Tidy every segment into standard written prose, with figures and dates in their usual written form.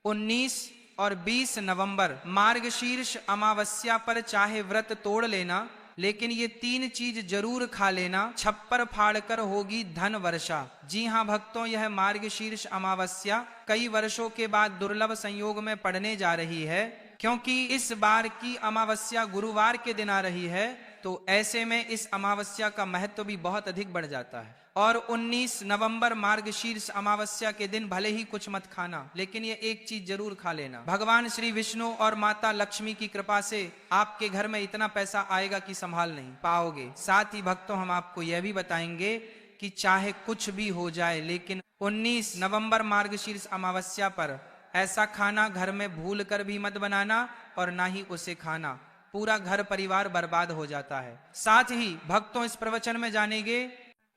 19 और 20 नवंबर मार्गशीर्ष अमावस्या पर चाहे व्रत तोड़ लेना, लेकिन ये 3 चीज जरूर खा लेना, छप्पर फाड़कर होगी धन वर्षा। जी हाँ भक्तों, यह मार्गशीर्ष अमावस्या कई वर्षों के बाद दुर्लभ संयोग में पड़ने जा रही है, क्योंकि इस बार की अमावस्या गुरुवार के दिन आ रही है, तो ऐसे में इस अमावस्या का महत्व भी बहुत अधिक बढ़ जाता है। और 19 नवंबर मार्गशीर्ष अमावस्या के दिन भले ही कुछ मत खाना, लेकिन ये एक चीज जरूर खा लेना। भगवान श्री विष्णु और माता लक्ष्मी की कृपा से आपके घर में इतना पैसा आएगा कि संभाल नहीं पाओगे। साथ ही भक्तों, हम आपको यह भी बताएंगे कि चाहे कुछ भी हो जाए, लेकिन 19 नवंबर मार्गशीर्ष अमावस्या पर ऐसा खाना घर में भूल कर भी मत बनाना, और ना ही उसे खाना, पूरा घर परिवार बर्बाद हो जाता है। साथ ही भक्तों, इस प्रवचन में जानेंगे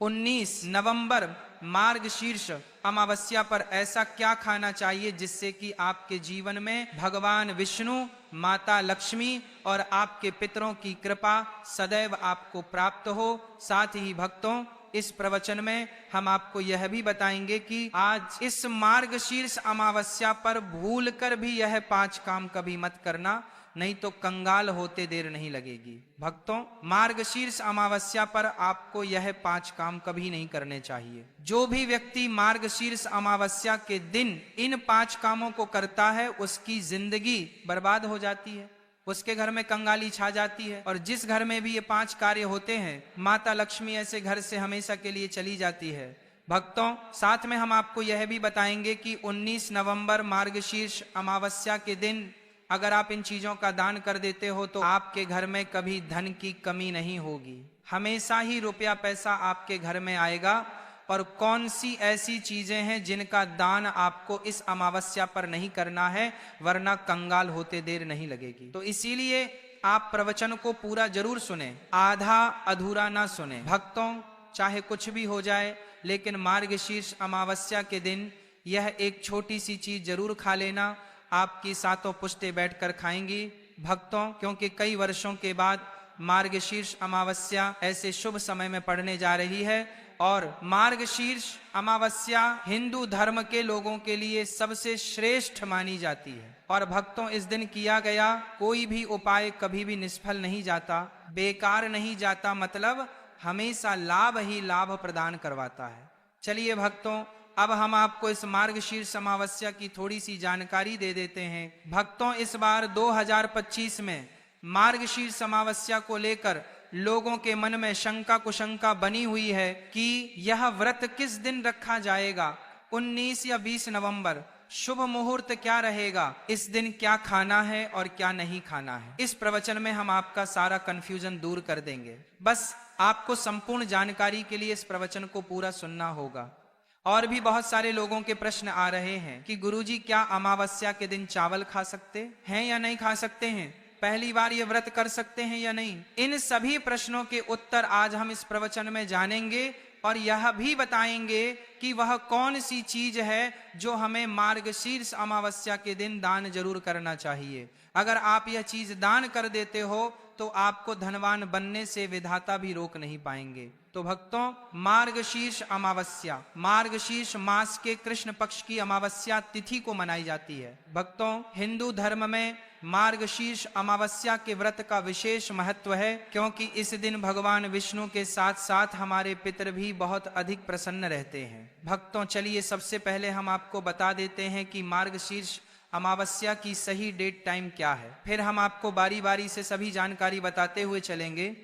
19 नवंबर मार्गशीर्ष अमावस्या पर ऐसा क्या खाना चाहिए जिससे कि आपके जीवन में भगवान विष्णु, माता लक्ष्मी और आपके पितरों की कृपा सदैव आपको प्राप्त हो। साथ ही भक्तों, इस प्रवचन में हम आपको यह भी बताएंगे कि आज इस मार्गशीर्ष अमावस्या पर भूल कर भी यह 5 काम कभी मत करना, नहीं तो कंगाल होते देर नहीं लगेगी। भक्तों, मार्गशीर्ष अमावस्या पर आपको यह 5 काम कभी नहीं करने चाहिए। जो भी व्यक्ति मार्गशीर्ष अमावस्या के दिन इन 5 कामों को करता है, उसकी जिंदगी बर्बाद हो जाती है, उसके घर में कंगाली छा जाती है। और जिस घर में भी ये 5 कार्य होते हैं, माता लक्ष्मी ऐसे घर से हमेशा के लिए चली जाती है। भक्तों, साथ में हम आपको यह भी बताएंगे कि 19 नवंबर मार्गशीर्ष अमावस्या के दिन अगर आप इन चीजों का दान कर देते हो तो आपके घर में कभी धन की कमी नहीं होगी, हमेशा ही रुपया पैसा आपके घर में आएगा। और कौन सी ऐसी चीजें हैं जिनका दान आपको इस अमावस्या पर नहीं करना है, वरना कंगाल होते देर नहीं लगेगी। तो इसीलिए आप प्रवचन को पूरा जरूर सुने, आधा अधूरा ना सुने। भक्तों, चाहे कुछ भी हो जाए, लेकिन मार्गशीर्ष अमावस्या के दिन यह एक छोटी सी चीज जरूर खा लेना, आपकी 7 पुश्तें बैठकर खाएंगी। भक्तों, क्योंकि कई वर्षों के बाद मार्गशीर्ष अमावस्या ऐसे शुभ समय में पड़ने जा रही है, और मार्गशीर्ष अमावस्या हिंदू धर्म के लोगों के लिए सबसे श्रेष्ठ मानी जाती है। और भक्तों, इस दिन किया गया कोई भी उपाय कभी भी निष्फल नहीं जाता, बेकार नहीं जाता, मतलब हमेशा लाभ ही लाभ प्रदान करवाता है। चलिए भक्तों, अब हम आपको इस मार्गशीर्ष अमावस्या की थोड़ी सी जानकारी दे देते हैं। भक्तों, इस बार 2025 में मार्गशीर्ष अमावस्या को लेकर लोगों के मन में शंका कुशंका बनी हुई है कि यह व्रत किस दिन रखा जाएगा, 19 या 20 नवंबर, शुभ मुहूर्त क्या रहेगा, इस दिन क्या खाना है और क्या नहीं खाना है। इस प्रवचन में हम आपका सारा कंफ्यूजन दूर कर देंगे। बस आपको संपूर्ण जानकारी के लिए इस प्रवचन को पूरा सुनना होगा। और भी बहुत सारे लोगों के प्रश्न आ रहे हैं कि गुरुजी, क्या अमावस्या के दिन चावल खा सकते हैं या नहीं खा सकते हैं, पहली बार ये व्रत कर सकते हैं या नहीं। इन सभी प्रश्नों के उत्तर आज हम इस प्रवचन में जानेंगे, और यह भी बताएंगे कि वह कौन सी चीज है जो हमें मार्गशीर्ष अमावस्या के दिन दान जरूर करना चाहिए। अगर आप यह चीज दान कर देते हो तो आपको धनवान बनने से विधाता भी रोक नहीं पाएंगे। तो भक्तों, मार्गशीर्ष अमावस्या मार्गशीर्ष मास के कृष्ण पक्ष की अमावस्या तिथि को मनाई जाती है। भक्तों, हिंदू धर्म में मार्गशीर्ष अमावस्या के व्रत का विशेष महत्व है, क्योंकि इस दिन भगवान विष्णु के साथ साथ हमारे पितर भी बहुत अधिक प्रसन्न रहते हैं। भक्तों, चलिए सबसे पहले हम आपको बता देते हैं कि मार्गशीर्ष अमावस्या की सही डेट टाइम क्या है। फिर हम आपको बारी बारी से सभी जानकारी बताते हुए चलेंगे,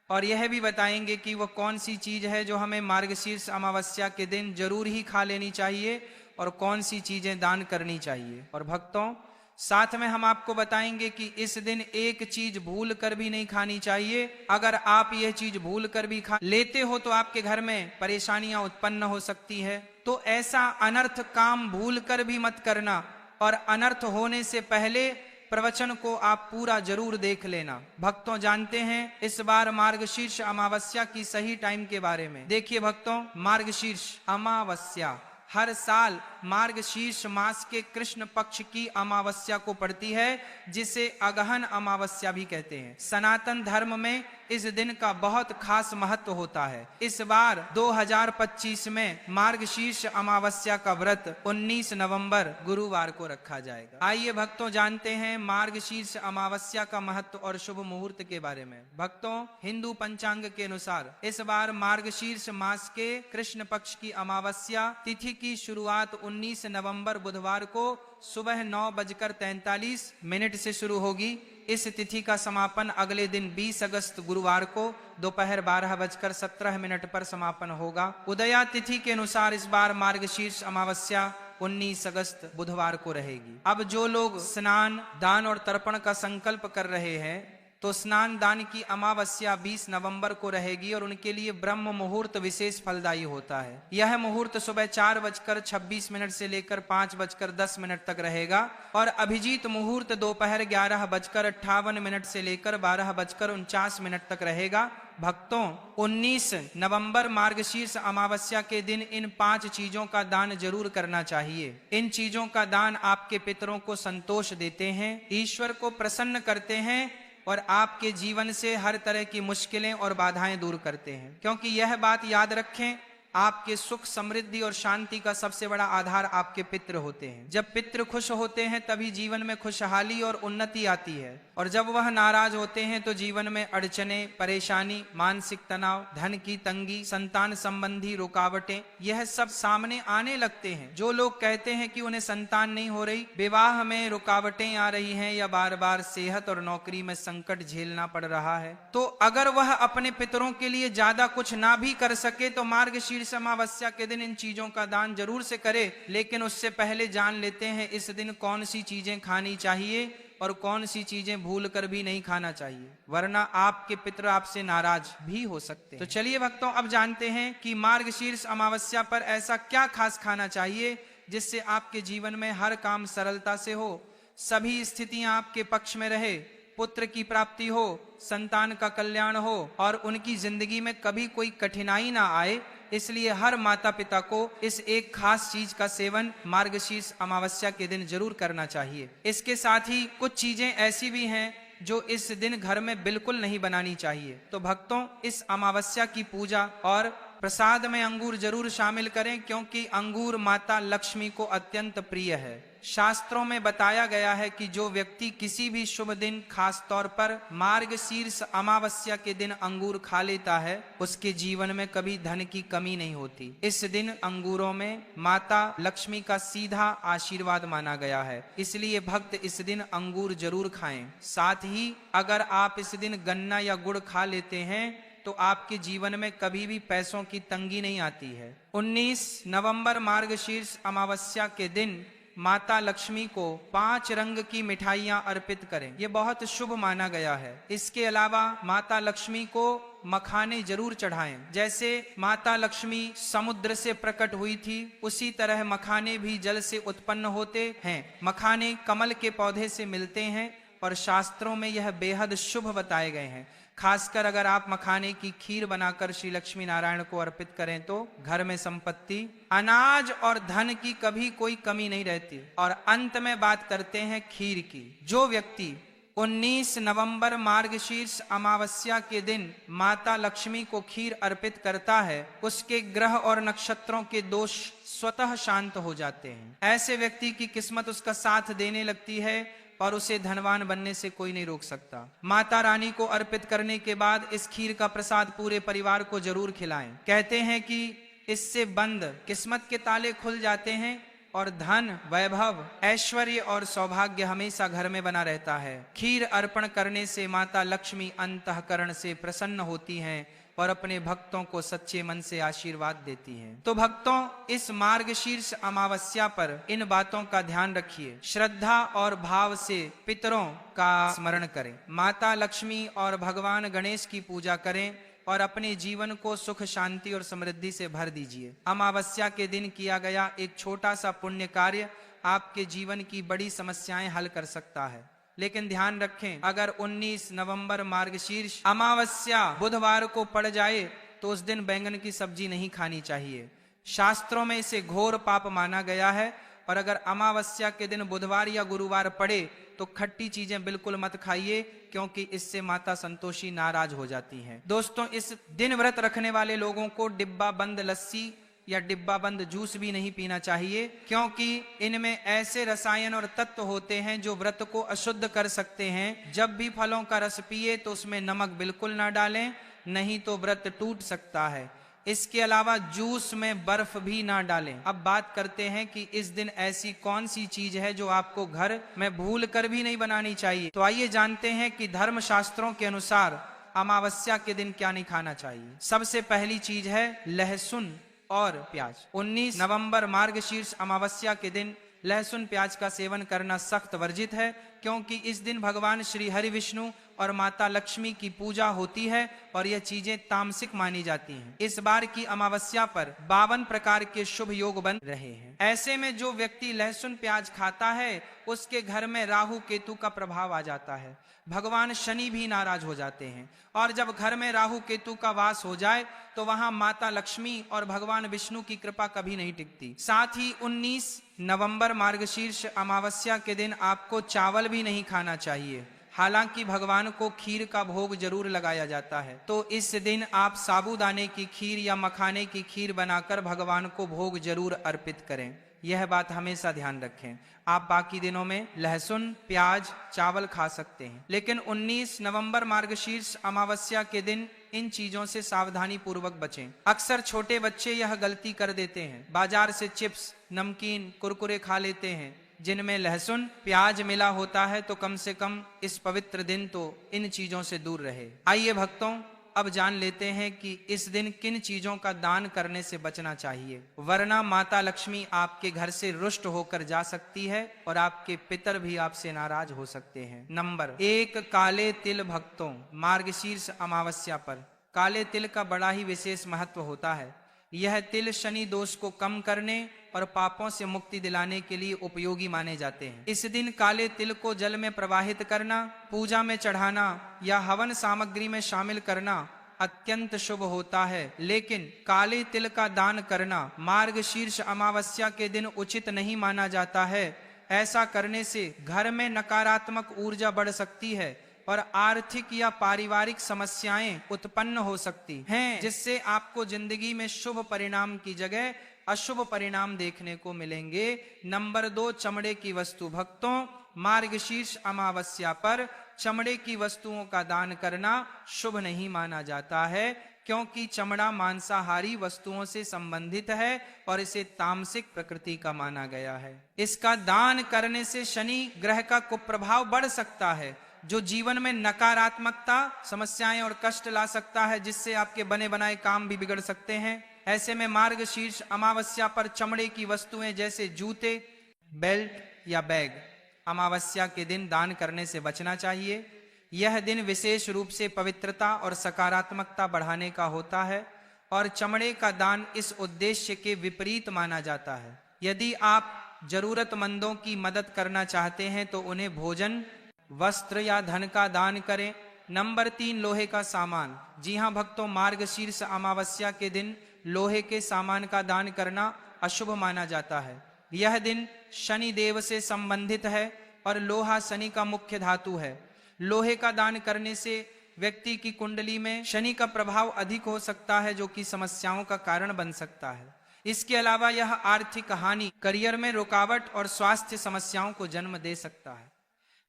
और यह भी बताएंगे कि वह कौन सी चीज है जो हमें मार्गशीर्ष अमावस्या के दिन जरूर ही खा लेनी चाहिए, और कौन सी चीजें दान करनी चाहिए। और भक्तों, साथ में हम आपको बताएंगे कि इस दिन एक चीज भूल कर भी नहीं खानी चाहिए। अगर आप यह चीज भूल कर भी खा लेते हो तो आपके घर में परेशानियां उत्पन्न हो सकती है। तो ऐसा अनर्थ काम भूल कर भी मत करना, और अनर्थ होने से पहले प्रवचन को आप पूरा जरूर देख लेना। भक्तों, जानते हैं इस बार मार्गशीर्ष अमावस्या की सही टाइम के बारे में। देखिए भक्तों, मार्गशीर्ष अमावस्या हर साल मार्गशीर्ष मास के कृष्ण पक्ष की अमावस्या को पड़ती है, जिसे अगहन अमावस्या भी कहते हैं। सनातन धर्म में इस दिन का बहुत खास महत्व होता है। इस बार 2025 में मार्गशीर्ष अमावस्या का व्रत 19 नवंबर गुरुवार को रखा जाएगा। आइए भक्तों जानते हैं मार्गशीर्ष अमावस्या का महत्व और शुभ मुहूर्त के बारे में। भक्तों, हिंदू पंचांग के अनुसार इस बार मार्गशीर्ष मास के कृष्ण पक्ष की अमावस्या तिथि की शुरुआत 19 नवंबर बुधवार को सुबह 9:43 से शुरू होगी। इस तिथि का समापन अगले दिन 20 अगस्त गुरुवार को दोपहर 12:17 पर समापन होगा। उदया तिथि के अनुसार इस बार मार्गशीर्ष अमावस्या 19 अगस्त बुधवार को रहेगी। अब जो लोग स्नान, दान और तर्पण का संकल्प कर रहे हैं तो स्नान दान की अमावस्या 20 नवंबर को रहेगी और उनके लिए ब्रह्म मुहूर्त विशेष फलदायी होता है। यह मुहूर्त सुबह 4:26 से लेकर 5:10 तक रहेगा और अभिजीत मुहूर्त दोपहर 11:58 से लेकर 12:49 तक रहेगा। भक्तों, 19 नवंबर मार्गशीर्ष अमावस्या के दिन इन 5 चीजों का दान जरूर करना चाहिए। इन चीजों का दान आपके पितरों को संतोष देते हैं, ईश्वर को प्रसन्न करते हैं और आपके जीवन से हर तरह की मुश्किलें और बाधाएं दूर करते हैं। क्योंकि यह बात याद रखें, आपके सुख, समृद्धि और शांति का सबसे बड़ा आधार आपके पितृ होते हैं। जब पितृ खुश होते हैं तभी जीवन में खुशहाली और उन्नति आती है, और जब वह नाराज होते हैं तो जीवन में अड़चने, परेशानी, मानसिक तनाव, धन की तंगी, संतान संबंधी रुकावटें, यह सब सामने आने लगते हैं। जो लोग कहते हैं कि उन्हें संतान नहीं हो रही, विवाह में रुकावटें आ रही हैं या बार बार सेहत और नौकरी में संकट झेलना पड़ रहा है, तो अगर वह अपने पितरों के लिए ज्यादा कुछ ना भी कर सके तो मार्गशीर्ष अमावस्या के दिन इन चीजों का दान जरूर से करे। लेकिन उससे पहले जान लेते हैं इस दिन कौन सी चीजें खानी चाहिए और कौन सी चीजें भूल कर भी नहीं खाना चाहिए, वरना आपके पितर आपसे नाराज भी हो सकते हैं। तो चलिए भक्तों, अब जानते हैं कि मार्गशीर्ष अमावस्या पर ऐसा क्या खास खाना चाहिए जिससे आपके जीवन में हर काम सरलता से हो, सभी स्थितियां आपके पक्ष में रहे, पुत्र की प्राप्ति हो, संतान का कल्याण हो और उनकी जिंदगी में कभी कोई कठिनाई ना आए। इसलिए हर माता पिता को इस एक खास चीज का सेवन मार्गशीर्ष अमावस्या के दिन जरूर करना चाहिए। इसके साथ ही कुछ चीजें ऐसी भी हैं जो इस दिन घर में बिल्कुल नहीं बनानी चाहिए। तो भक्तों, इस अमावस्या की पूजा और प्रसाद में अंगूर जरूर शामिल करें, क्योंकि अंगूर माता लक्ष्मी को अत्यंत प्रिय है। शास्त्रों में बताया गया है कि जो व्यक्ति किसी भी शुभ दिन, खास तौर पर मार्गशीर्ष अमावस्या के दिन अंगूर खा लेता है, उसके जीवन में कभी धन की कमी नहीं होती। इस दिन अंगूरों में माता लक्ष्मी का सीधा आशीर्वाद माना गया है, इसलिए भक्त इस दिन अंगूर जरूर खाएं। साथ ही अगर आप इस दिन गन्ना या गुड़ खा लेते हैं तो आपके जीवन में कभी भी पैसों की तंगी नहीं आती है। 19 नवंबर मार्गशीर्ष अमावस्या के दिन माता लक्ष्मी को 5 रंग की मिठाइयां अर्पित करें, ये बहुत शुभ माना गया है। इसके अलावा माता लक्ष्मी को मखाने जरूर चढ़ाएं। जैसे माता लक्ष्मी समुद्र से प्रकट हुई थी, उसी तरह मखाने भी जल से उत्पन्न होते हैं। मखाने कमल के पौधे से मिलते हैं और शास्त्रों में यह बेहद शुभ बताए गए हैं। खासकर अगर आप मखाने की खीर बनाकर श्री लक्ष्मी नारायण को अर्पित करें तो घर में संपत्ति, अनाज और धन की कभी कोई कमी नहीं रहती। और अंत में बात करते हैं खीर की। जो व्यक्ति 19 नवंबर मार्गशीर्ष अमावस्या के दिन माता लक्ष्मी को खीर अर्पित करता है, उसके ग्रह और नक्षत्रों के दोष स्वतः शांत हो जाते हैं। ऐसे व्यक्ति की किस्मत उसका साथ देने लगती है और उसे धनवान बनने से कोई नहीं रोक सकता। माता रानी को अर्पित करने के बाद इस खीर का प्रसाद पूरे परिवार को जरूर खिलाएं। कहते हैं कि इससे बंद किस्मत के ताले खुल जाते हैं और धन, वैभव, ऐश्वर्य और सौभाग्य हमेशा घर में बना रहता है। खीर अर्पण करने से माता लक्ष्मी अंतःकरण से प्रसन्न होती हैं और अपने भक्तों को सच्चे मन से आशीर्वाद देती हैं। तो भक्तों, इस मार्गशीर्ष अमावस्या पर इन बातों का ध्यान रखिए। श्रद्धा और भाव से पितरों का स्मरण करें, माता लक्ष्मी और भगवान गणेश की पूजा करें और अपने जीवन को सुख, शांति और समृद्धि से भर दीजिए। अमावस्या के दिन किया गया एक छोटा सा पुण्य कार्य आपके जीवन की बड़ी समस्याएं हल कर सकता है। लेकिन ध्यान रखें, अगर 19 नवंबर मार्गशीर्ष अमावस्या बुधवार को पड़ जाए तो उस दिन बैंगन की सब्जी नहीं खानी चाहिए। शास्त्रों में इसे घोर पाप माना गया है और अगर अमावस्या के दिन बुधवार या गुरुवार पड़े तो खट्टी चीजें बिल्कुल मत खाइए, क्योंकि इससे माता संतोषी नाराज हो जाती हैं। दोस्तों, इस दिन व्रत रखने वाले लोगों को डिब्बा बंद लस्सी या डिब्बा बंद जूस भी नहीं पीना चाहिए, क्योंकि इनमें ऐसे रसायन और तत्व होते हैं जो व्रत को अशुद्ध कर सकते हैं। जब भी फलों का रस पिए तो उसमें नमक बिल्कुल ना डालें, नहीं तो व्रत टूट सकता है। इसके अलावा जूस में बर्फ भी ना डालें। अब बात करते हैं कि इस दिन ऐसी कौन सी चीज है जो आपको घर में भूल कर भी नहीं बनानी चाहिए। तो आइए जानते हैं कि धर्म शास्त्रों के अनुसार अमावस्या के दिन क्या नहीं खाना चाहिए। सबसे पहली चीज है लहसुन और प्याज। 19 नवंबर मार्गशीर्ष अमावस्या के दिन लहसुन प्याज का सेवन करना सख्त वर्जित है, क्योंकि इस दिन भगवान श्री हरि विष्णु और माता लक्ष्मी की पूजा होती है और यह चीजें तामसिक मानी जाती हैं। इस बार की अमावस्या पर 52 प्रकार के शुभ योग बन रहे हैं। ऐसे में जो व्यक्ति लहसुन प्याज खाता है उसके घर में राहु केतु का प्रभाव आ जाता है, भगवान शनि भी नाराज हो जाते हैं, और जब घर में राहु केतु का वास हो जाए तो वहां माता लक्ष्मी और भगवान विष्णु की कृपा कभी नहीं टिकती। साथ ही 19 नवंबर मार्गशीर्ष अमावस्या के दिन आपको चावल भी नहीं खाना चाहिए। हालांकि भगवान को खीर का भोग जरूर लगाया जाता है, तो इस दिन आप साबूदाने की खीर या मखाने की खीर बनाकर भगवान को भोग जरूर अर्पित करें। यह बात हमेशा ध्यान रखें। आप बाकी दिनों में लहसुन प्याज चावल खा सकते हैं, लेकिन 19 नवंबर मार्गशीर्ष अमावस्या के दिन इन चीजों से सावधानी पूर्वक बचें। अक्सर छोटे बच्चे यह गलती कर देते हैं, बाजार से चिप्स नमकीन कुरकुरे खा लेते हैं जिनमें लहसुन प्याज मिला होता है, तो कम से कम इस पवित्र दिन तो इन चीजों से दूर रहे। आइए भक्तों, अब जान लेते हैं कि इस दिन किन चीजों का दान करने से बचना चाहिए, वरना माता लक्ष्मी आपके घर से रुष्ट होकर जा सकती है और आपके पितर भी आपसे नाराज हो सकते हैं। नंबर 1, काले तिल। भक्तों, मार्गशीर्ष अमावस्या पर काले तिल का बड़ा ही विशेष महत्व होता है। यह तिल शनि दोष को कम करने और पापों से मुक्ति दिलाने के लिए उपयोगी माने जाते हैं। इस दिन काले तिल को जल में प्रवाहित करना, पूजा में चढ़ाना या हवन सामग्री में शामिल करना अत्यंत शुभ होता है, लेकिन काले तिल का दान करना मार्गशीर्ष अमावस्या के दिन उचित नहीं माना जाता है। ऐसा करने से घर में नकारात्मक ऊर्जा बढ़ सकती है और आर्थिक या पारिवारिक समस्याएं उत्पन्न हो सकती हैं, जिससे आपको जिंदगी में शुभ परिणाम की जगह अशुभ परिणाम देखने को मिलेंगे। नंबर 2, चमड़े की वस्तु। भक्तों, मार्गशीर्ष अमावस्या पर चमड़े की वस्तुओं का दान करना शुभ नहीं माना जाता है, क्योंकि चमड़ा मांसाहारी वस्तुओं से संबंधित है और इसे तामसिक प्रकृति का माना गया है। इसका दान करने से शनि ग्रह का कुप्रभाव बढ़ सकता है, जो जीवन में नकारात्मकता समस्याएं और कष्ट ला सकता है, जिससे आपके बने बनाए काम भी बिगड़ सकते हैं। ऐसे में मार्गशीर्ष अमावस्या पर चमड़े की वस्तुएं जैसे जूते, बेल्ट या बैग अमावस्या के दिन दान करने से बचना चाहिए। यह दिन विशेष रूप से पवित्रता और सकारात्मकता बढ़ाने का होता है और चमड़े का दान इस उद्देश्य के विपरीत माना जाता है। यदि आप जरूरतमंदों की मदद करना चाहते हैं तो उन्हें भोजन, वस्त्र या धन का दान करें। नंबर 3, लोहे का सामान। जी हाँ भक्तों, मार्गशीर्ष अमावस्या के दिन लोहे के सामान का दान करना अशुभ माना जाता है। यह दिन शनि देव से संबंधित है और लोहा शनि का मुख्य धातु है। लोहे का दान करने से व्यक्ति की कुंडली में शनि का प्रभाव अधिक हो सकता है, जो कि समस्याओं का कारण बन सकता है। इसके अलावा यह आर्थिक हानि, करियर में रुकावट और स्वास्थ्य समस्याओं को जन्म दे सकता है।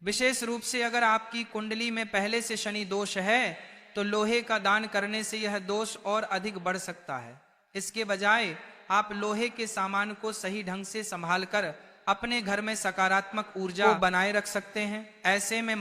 विशेष रूप से अगर आपकी कुंडली में पहले से शनि दोष है तो लोहे का दान करने से यह दोष और अधिक बढ़ सकता है। इसके बजाय आप लोहे के सामान को सही ढंग से संभालकर अपने घर में सकारात्मक ऊर्जा बनाए रख सकते हैं। ऐसे में